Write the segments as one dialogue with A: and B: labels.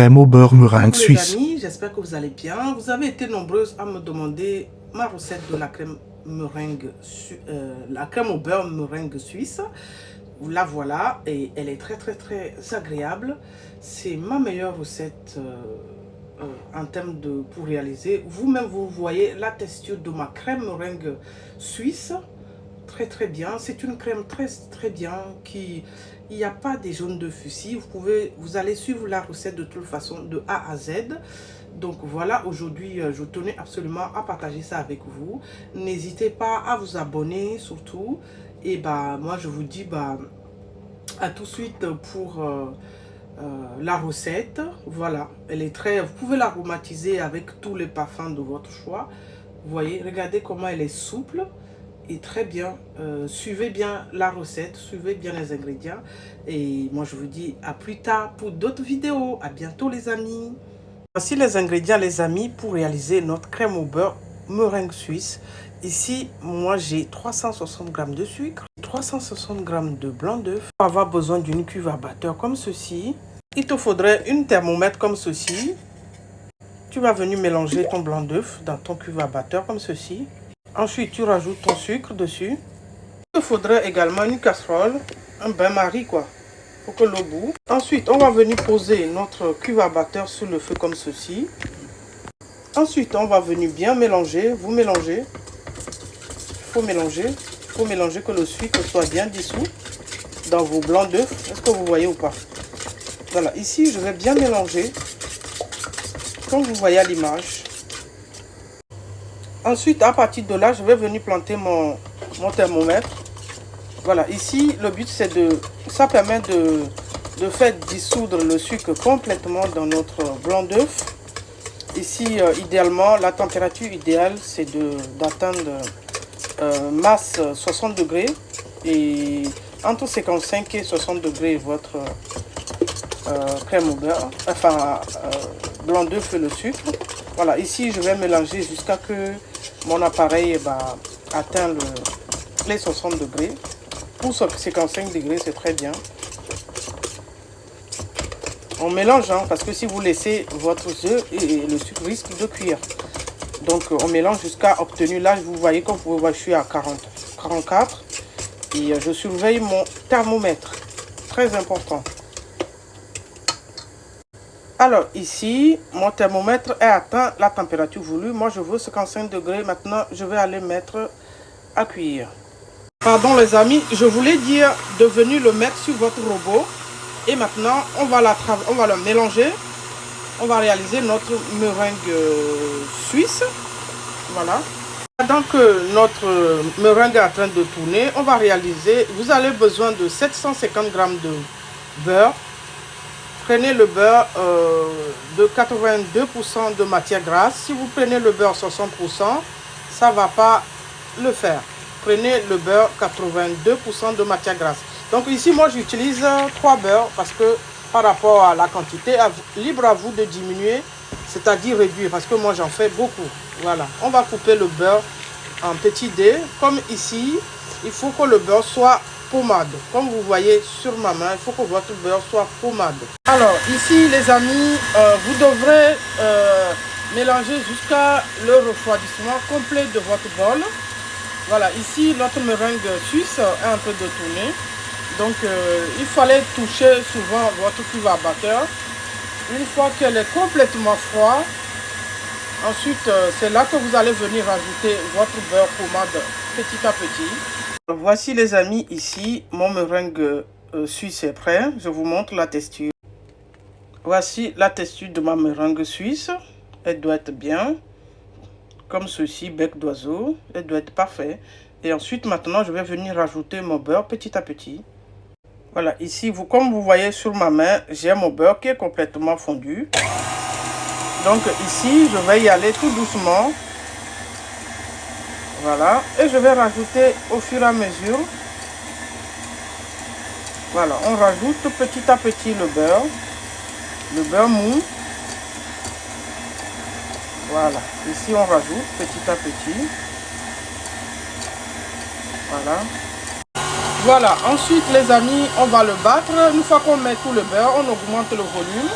A: crème au beurre meringue
B: Coucou les
A: suisse.
B: amis, j'espère que vous allez bien. Vous avez été nombreuses à me demander ma recette de la crème meringue, la crème au beurre meringue suisse. La voilà et elle est très agréable. C'est ma meilleure recette en termes de pour réaliser. Vous-même vous voyez la texture de ma crème meringue suisse. Très bien, c'est une crème très bien qui il n'y a pas des jaunes de fusil. Vous allez suivre la recette de toute façon de A à Z. Donc voilà, aujourd'hui je tenais absolument à partager ça avec vous. N'hésitez pas à vous abonner surtout. Et bah moi je vous dis bah à tout de suite pour la recette. Voilà, elle est vous pouvez l'aromatiser avec tous les parfums de votre choix. Vous voyez, regardez comment elle est souple et très bien. Suivez bien la recette, suivez bien les ingrédients. Et moi, je vous dis à plus tard pour d'autres vidéos. À bientôt, les amis. Voici les ingrédients, les amis, pour réaliser notre crème au beurre meringue suisse. Ici, moi, j'ai 360 g de sucre, 360 g de blanc d'œuf. On va avoir besoin d'une cuve à batteur comme ceci. Il te faudrait une thermomètre comme ceci. Tu vas venir mélanger ton blanc d'œuf dans ton cuve à batteur comme ceci. Ensuite, tu rajoutes ton sucre dessus. Il te faudrait également une casserole, un bain-marie quoi, pour que l'eau bout. Ensuite, on va venir poser notre cuve à batteur sur le feu comme ceci. Ensuite, on va venir bien mélanger. Vous mélangez. Il faut mélanger que le sucre soit bien dissous dans vos blancs d'œufs. Est-ce que vous voyez ou pas? Voilà, ici, je vais bien mélanger, comme vous voyez à l'image. Ensuite, à partir de là, je vais venir planter mon thermomètre. Voilà, ici, le but, c'est ça permet de faire dissoudre le sucre complètement dans notre blanc d'œuf. Ici, idéalement, la température idéale, c'est d'atteindre masse 60 degrés. Et entre 55 et 60 degrés, votre crème au beurre, enfin, blanc d'œuf et le sucre. Voilà, ici, je vais mélanger jusqu'à que mon appareil atteint les 60 degrés. Pour 55 degrés, c'est très bien. On mélange, hein, parce que si vous laissez votre œuf, et le sucre risque de cuire. Donc, on mélange jusqu'à obtenir. Là, vous voyez, comme vous pouvez voir, je suis à 44. Et je surveille mon thermomètre. Très important. Alors, ici, mon thermomètre est atteint la température voulue. Moi, je veux 55 degrés. Maintenant, je vais aller mettre à cuire. Pardon, les amis, je voulais dire de venir le mettre sur votre robot. Et maintenant, on va le mélanger. On va réaliser notre meringue suisse. Voilà. Pendant que notre meringue est en train de tourner, on va réaliser. Vous avez besoin de 750 g de beurre. Prenez le beurre de 82% de matière grasse. Si vous prenez le beurre 60%, ça ne va pas le faire. Prenez le beurre 82% de matière grasse. Donc ici, moi, j'utilise 3 beurres parce que par rapport à la quantité, libre à vous de diminuer, c'est-à-dire réduire, parce que moi, j'en fais beaucoup. Voilà, on va couper le beurre en petits dés. Comme ici, il faut que le beurre soit pommade. Comme vous voyez sur ma main, il faut que votre beurre soit pommade. Alors ici, les amis, vous devrez mélanger jusqu'à le refroidissement complet de votre bol. Voilà, ici, notre meringue suisse est en train de tourner. Donc, il fallait toucher souvent votre cuve à batteur. Une fois qu'elle est complètement froide, ensuite, c'est là que vous allez venir rajouter votre beurre pommade petit à petit. Voici les amis, ici, mon meringue suisse est prêt. Je vous montre la texture. Voici la texture de ma meringue suisse. Elle doit être bien. Comme ceci, bec d'oiseau. Elle doit être parfaite. Et ensuite, maintenant, je vais venir rajouter mon beurre petit à petit. Voilà, ici, comme vous voyez sur ma main, j'ai mon beurre qui est complètement fondu. Donc ici, je vais y aller tout doucement. Voilà, et je vais rajouter au fur et à mesure. Voilà, on rajoute petit à petit le beurre mou. Voilà, ici on rajoute petit à petit. Voilà. Voilà, ensuite les amis, on va le battre. Une fois qu'on met tout le beurre, on augmente le volume.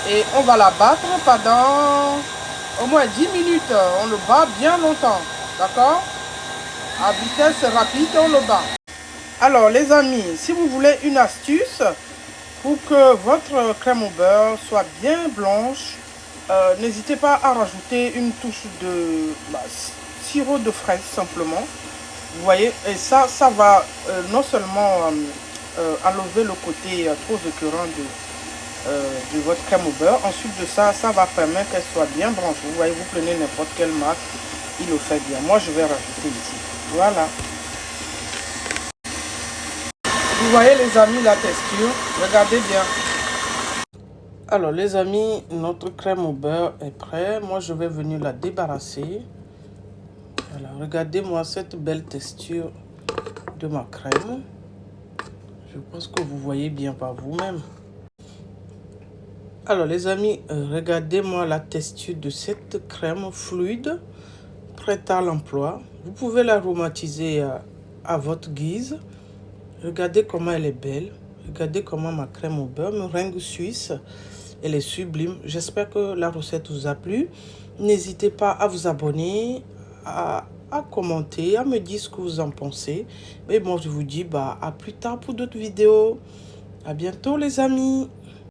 B: Et on va la battre pendant au moins 10 minutes. On le bat bien longtemps. D'accord? À vitesse rapide, on le bat. Alors les amis, si vous voulez une astuce pour que votre crème au beurre soit bien blanche, n'hésitez pas à rajouter une touche de sirop de fraise simplement. Vous voyez, et ça va non seulement enlever le côté trop écœurant de votre crème au beurre. Ensuite de ça, ça va permettre qu'elle soit bien blanche. Vous voyez, vous prenez n'importe quelle marque, il le fait bien. Moi, je vais rajouter ici. Voilà. Vous voyez les amis la texture, regardez bien. Alors les amis, notre crème au beurre est prête. Moi je vais venir la débarrasser. Voilà, regardez-moi cette belle texture de ma crème. Je pense que vous voyez bien par vous-même. Alors les amis, regardez-moi la texture de cette crème fluide, prête à l'emploi. Vous pouvez l'aromatiser à votre guise. Regardez comment elle est belle. Regardez comment ma crème au beurre, meringue suisse, elle est sublime. J'espère que la recette vous a plu. N'hésitez pas à vous abonner, à commenter, à me dire ce que vous en pensez. Mais bon, je vous dis à plus tard pour d'autres vidéos. À bientôt les amis.